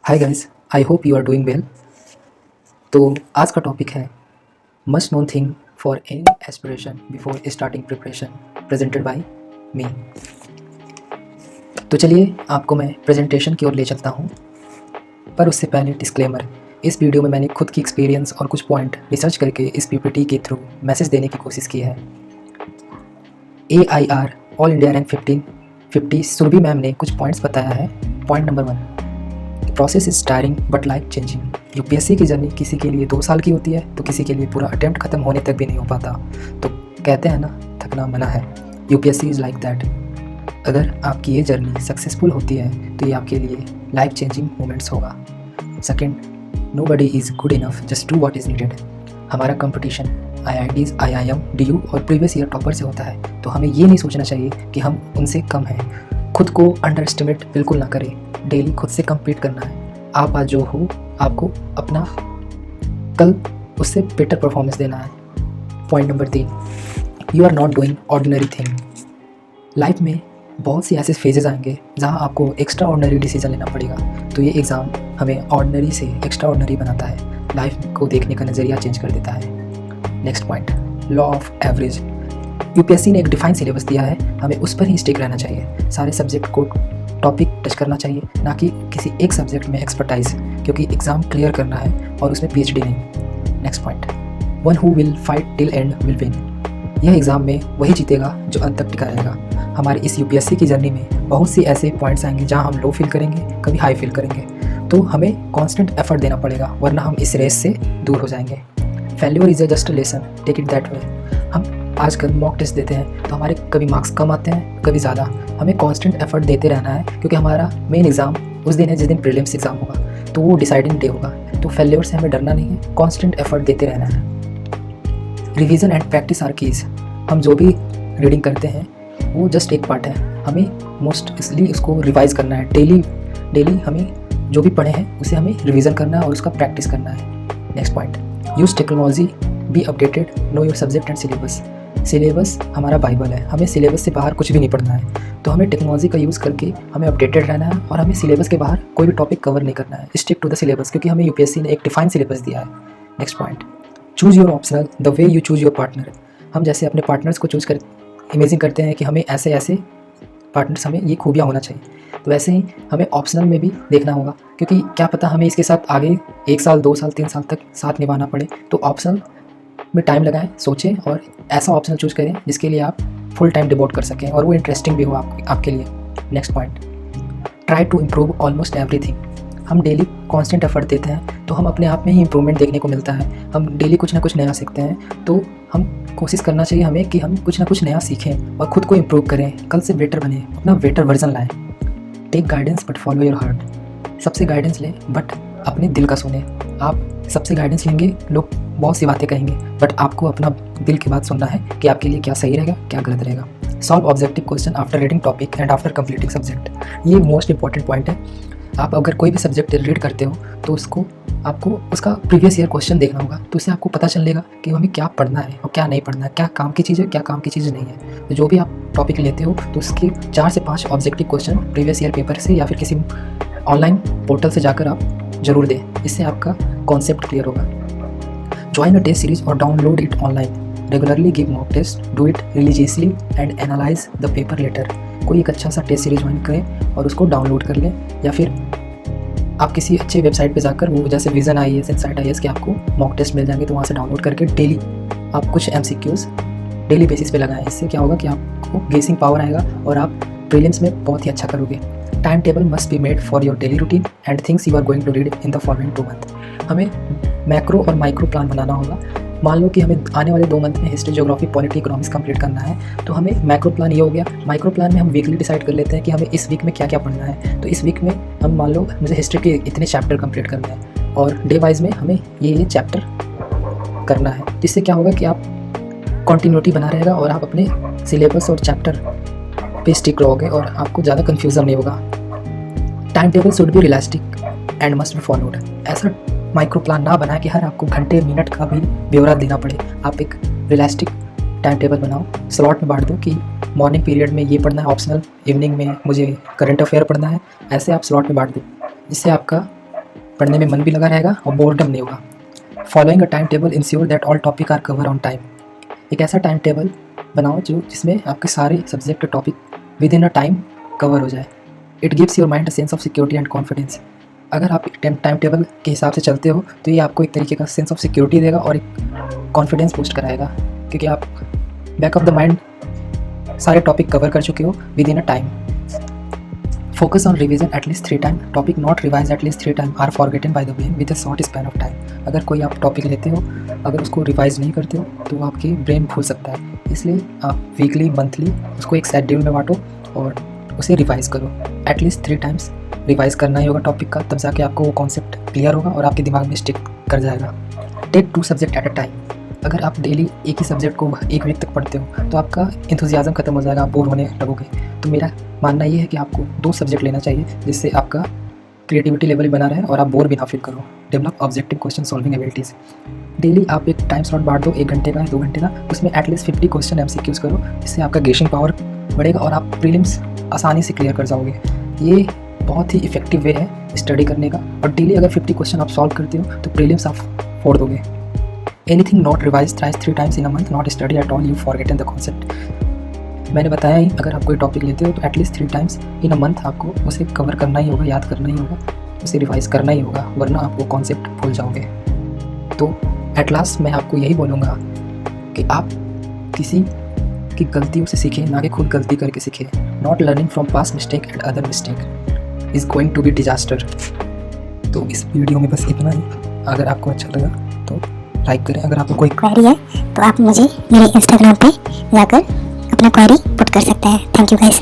Hi guys, I hope you are doing well. तो आज का टॉपिक है must known thing for any aspiration before starting preparation, presented by me. तो चलिए आपको मैं प्रेजेंटेशन की ओर ले चलता हूँ, पर उससे पहले डिस्क्लेमर। इस वीडियो में मैंने खुद की एक्सपीरियंस और कुछ पॉइंट रिसर्च करके इस पीपीटी के थ्रू मैसेज देने की कोशिश की है। AIR all India rank 1550 Surabhi ma'am ने कुछ पॉइंट्स बताया है। Point number 1, process is tiring but life changing. UPSC की जर्नी किसी के लिए 2 साल की होती है तो किसी के लिए पूरा अटेम्प्ट खत्म होने तक भी नहीं हो पाता। तो कहते हैं ना, थकना मना है। UPSC is like that. अगर आपकी ये जर्नी सक्सेसफुल होती है तो ये आपके लिए लाइफ चेंजिंग मोमेंट्स होगा। Second, nobody is good enough, just do what is needed. हमारा कंपटीशन IITs, IIM, DU और प्रीवियस ईयर टॉपर से होता है, तो हमें ये नहीं सोचना चाहिए कि हम उनसे कम हैं। खुद को अंडर एस्टिमेट बिल्कुल ना करें। डेली खुद से कम्पीट करना है। आप आज जो हो, आपको अपना कल उससे बेटर परफॉर्मेंस देना है। Point number 3, you are not doing ordinary thing. Life में बहुत सी ऐसे फेजेस आएंगे जहां आपको एक्स्ट्रा ऑर्डिनरी डिसीजन लेना पड़ेगा। तो ये एग्ज़ाम हमें ऑर्डिनरी से एक्स्ट्रा ऑर्डिनरी बनाता है, लाइफ को देखने का नज़रिया चेंज कर देता है। Next point, law of average. UPSC ने एक डिफाइन सिलेबस दिया है, हमें उस पर ही स्टिक रहना चाहिए। सारे सब्जेक्ट को टॉपिक टच करना चाहिए, ना कि किसी एक सब्जेक्ट में एक्सपर्टाइज, क्योंकि एग्ज़ाम क्लियर करना है और उसमें PhD नहीं। Next point, one who will fight till and will win. यह एग्ज़ाम में वही जीतेगा जो अंत तक टिका रहेगा। हमारे इस यूपीएससी की जर्नी में बहुत सी ऐसे पॉइंट्स आएंगे जहाँ हम लो फील करेंगे, कभी हाई फील करेंगे, तो हमें कॉन्स्टेंट एफर्ट देना पड़ेगा, वरना हम इस रेस से दूर हो जाएंगे। Failure is just a lesson, take it that way. हम आजकल मॉक टेस्ट देते हैं तो हमारे कभी मार्क्स कम आते हैं, कभी ज़्यादा। हमें कांस्टेंट एफर्ट देते रहना है, क्योंकि हमारा मेन एग्ज़ाम उस दिन है जिस दिन प्रीलिम्स एग्ज़ाम होगा, तो वो डिसाइडिंग डे होगा। तो फेल्योर से हमें डरना नहीं है, कांस्टेंट एफर्ट देते रहना है। Revision and practice are keys. हम जो भी रीडिंग करते हैं वो जस्ट एक पार्ट है, हमें मोस्टली उसको रिवाइज़ करना है। डेली हमें जो भी पढ़े हैं उसे हमें रिवीजन करना है और उसका प्रैक्टिस करना है। Next point, use technology, be updated, know your subject and syllabus. Syllabus हमारा बाइबल है, हमें सिलेबस से बाहर कुछ भी नहीं पढ़ना है। तो हमें टेक्नोलॉजी का यूज़ करके हमें अपडेटेड रहना है और हमें सिलेबस के बाहर कोई भी टॉपिक कवर नहीं करना है। स्टिक टू द सिलेबस, क्योंकि हमें यूपीएससी ने एक डिफाइन सिलेबस दिया है। Next point, choose your optional the way you choose your partner. हम जैसे अपने पार्टनर्स को चूज़ कर इमेजिन करते हैं कि हमें ऐसे ऐसे पार्टनर्स, हमें ये खूबियाँ होना चाहिए, तो वैसे ही हमें ऑप्शनल में भी देखना होगा, क्योंकि क्या पता हमें इसके साथ आगे 1 साल 2 साल 3 साल तक साथ निभाना पड़े। तो ऑप्शनल में टाइम लगाएं, सोचें और ऐसा ऑप्शनल चूज़ करें जिसके लिए आप फुल टाइम डिवोट कर सकें और वो इंटरेस्टिंग भी हो आपके लिए। Next point, try to improve almost everything. हम डेली कांस्टेंट एफर्ट देते हैं तो हम अपने आप में ही इम्प्रूवमेंट देखने को मिलता है। हम डेली कुछ ना कुछ नया सीखते हैं, तो हम कोशिश करना चाहिए हमें कि हम कुछ ना कुछ नया सीखें और ख़ुद को इम्प्रूव करें, कल से बेटर बने, अपना बेटर वर्जन लाएं। Take guidance but follow your heart. सबसे गाइडेंस लें बट अपने दिल का सुने। आप सबसे गाइडेंस लेंगे, लोग बहुत सी बातें कहेंगे, बट आपको अपना दिल की बात सुनना है कि आपके लिए क्या सही रहेगा, क्या गलत रहेगा। Solve objective question after reading topic and after completing subject. ये मोस्ट इंपॉर्टेंट पॉइंट है। आप अगर कोई भी सब्जेक्ट रीड करते हो तो आपको उसका प्रीवियस ईयर क्वेश्चन देखना होगा, तो उससे आपको पता चलेगा कि हमें क्या पढ़ना है और क्या नहीं पढ़ना है, क्या काम की चीज़ है, क्या काम की चीज़ नहीं है। तो जो भी आप टॉपिक लेते हो तो उसके 4 से 5 objective question previous year paper से या फिर किसी ऑनलाइन पोर्टल से जाकर आप जरूर दें, इससे आपका कॉन्सेप्ट क्लियर होगा। ज्वाइन अ टेस्ट सीरीज और download it online. Regularly give mock test, do it religiously and analyse the paper later. कोई एक अच्छा सा टेस्ट सीरीज ज्वाइन करें और उसको डाउनलोड कर लें, या फिर आप किसी अच्छे वेबसाइट पे जाकर, वो जैसे विजन IAS, इनसाइट IAS के आपको मॉक टेस्ट मिल जाएंगे, तो वहाँ से डाउनलोड करके डेली आप कुछ MCQs डेली बेसिस पे लगाएं। इससे क्या होगा कि आपको गेसिंग पावर आएगा और आप प्रीलिम्स में बहुत ही अच्छा करोगे। Time table must be made for your daily routine and things you are going to read in the following 2 month. हमें मैक्रो और माइक्रो प्लान बनाना होगा। मान लो कि हमें आने वाले 2 मंथ में history, geography, polity, economics complete करना है, तो हमें मैक्रो प्लान ये हो गया। माइक्रो प्लान में हम वीकली डिसाइड कर लेते हैं कि हमें इस वीक में क्या क्या पढ़ना है। तो इस वीक में हम मान लो मुझे हिस्ट्री के इतने चैप्टर कंप्लीट करने हैं और डे वाइज में हमें ये चैप्टर करना है। जिससे क्या होगा कि आप कॉन्टीन्यूटी बना रहेगा और आप अपने सिलेबस और चैप्टर पे स्टिक रहोगे और आपको ज़्यादा कन्फ्यूज़न नहीं होगा। Time table should be realistic and must be followed. ऐसा माइक्रो प्लान ना बनाए कि हर आपको घंटे मिनट का भी ब्यौरा देना पड़े। आप एक रियलिस्टिक टाइम टेबल बनाओ, स्लॉट में बांट दो कि मॉर्निंग पीरियड में ये पढ़ना है ऑप्शनल, इवनिंग में मुझे करंट अफेयर पढ़ना है। ऐसे आप स्लॉट में बांट दो, जिससे आपका पढ़ने में मन भी लगा रहेगा और बोर्डम नहीं होगा। Following a time table ensure that all topic are cover on time. एक ऐसा टाइम टेबल बनाओ जिसमें आपके सारे subject topic within a time cover हो जाए। It gives your mind a sense of security and confidence. अगर आप टाइम टेबल के हिसाब से चलते हो तो ये आपको एक तरीके का सेंस ऑफ सिक्योरिटी देगा और एक कॉन्फिडेंस बूस्ट कराएगा, क्योंकि आप बैक ऑफ द माइंड सारे टॉपिक कवर कर चुके हो with in a time. Focus on revision at least 3 times. Topic not revised at least 3 times are forgotten by the brain with a short span of time. अगर कोई आप topic लेते हो, अगर उसको रिवाइज नहीं करते हो तो आपकी ब्रेन भूल सकता है। इसलिए आप वीकली मंथली उसको एक शेड्यूल में बांटो और उसे रिवाइज करो। एटलीस्ट 3 टाइम्स रिवाइज करना ही होगा टॉपिक का, तब जाके आपको वो कॉन्सेप्ट क्लियर होगा और आपके दिमाग में स्टिक कर जाएगा। Take 2 subject at a time. अगर आप डेली एक ही सब्जेक्ट को 1 वीक तक पढ़ते हो तो आपका एंथुसियाज्म खत्म हो जाएगा, आप बोर होने लगोगे। तो मेरा मानना ये है कि आपको 2 सब्जेक्ट लेना चाहिए, जिससे आपका क्रिएटिविटी लेवल भी बना रहे और आप बोर भी ना फील करो। Develop objective question solving abilities. Daily आप एक टाइम स्लॉट बांट दो, 1 घंटे का 2 घंटे का, उसमें एटलीस्ट 50 क्वेश्चन MCQs करो, जिससे आपका गेसिंग पावर बढ़ेगा और आप प्रीलिम्स आसानी से क्लियर कर जाओगे। ये बहुत ही इफेक्टिव वे है स्टडी करने का, और डेली अगर 50 क्वेश्चन आप सॉल्व करते हो तो प्रीलिम्स आप फोड़ दोगे। Anything not revise thrice 3 times in a month not study at all, you forgotten the concept. मैंने बताया ही, अगर आप कोई टॉपिक लेते हो तो at least 3 times in a month आपको उसे कवर करना ही होगा, याद करना ही होगा, उसे रिवाइज करना ही होगा, वरना आप वो कॉन्सेप्ट भूल जाओगे। तो एट लास्ट मैं आपको यही बोलूँगा कि आप किसी की गलतियों से सीखें, ना कि खुद गलती करके सीखें। Not learning from past mistake and other mistake is going to be disaster. तो इस वीडियो में बस इतना ही। अगर आपको अच्छा लगा तो लाइक करें। अगर आपको कोई क्वेरी है तो आप मुझे मेरे इंस्टाग्राम पे जाकर अपना क्वेरी पुट कर सकते हैं। Thank you guys.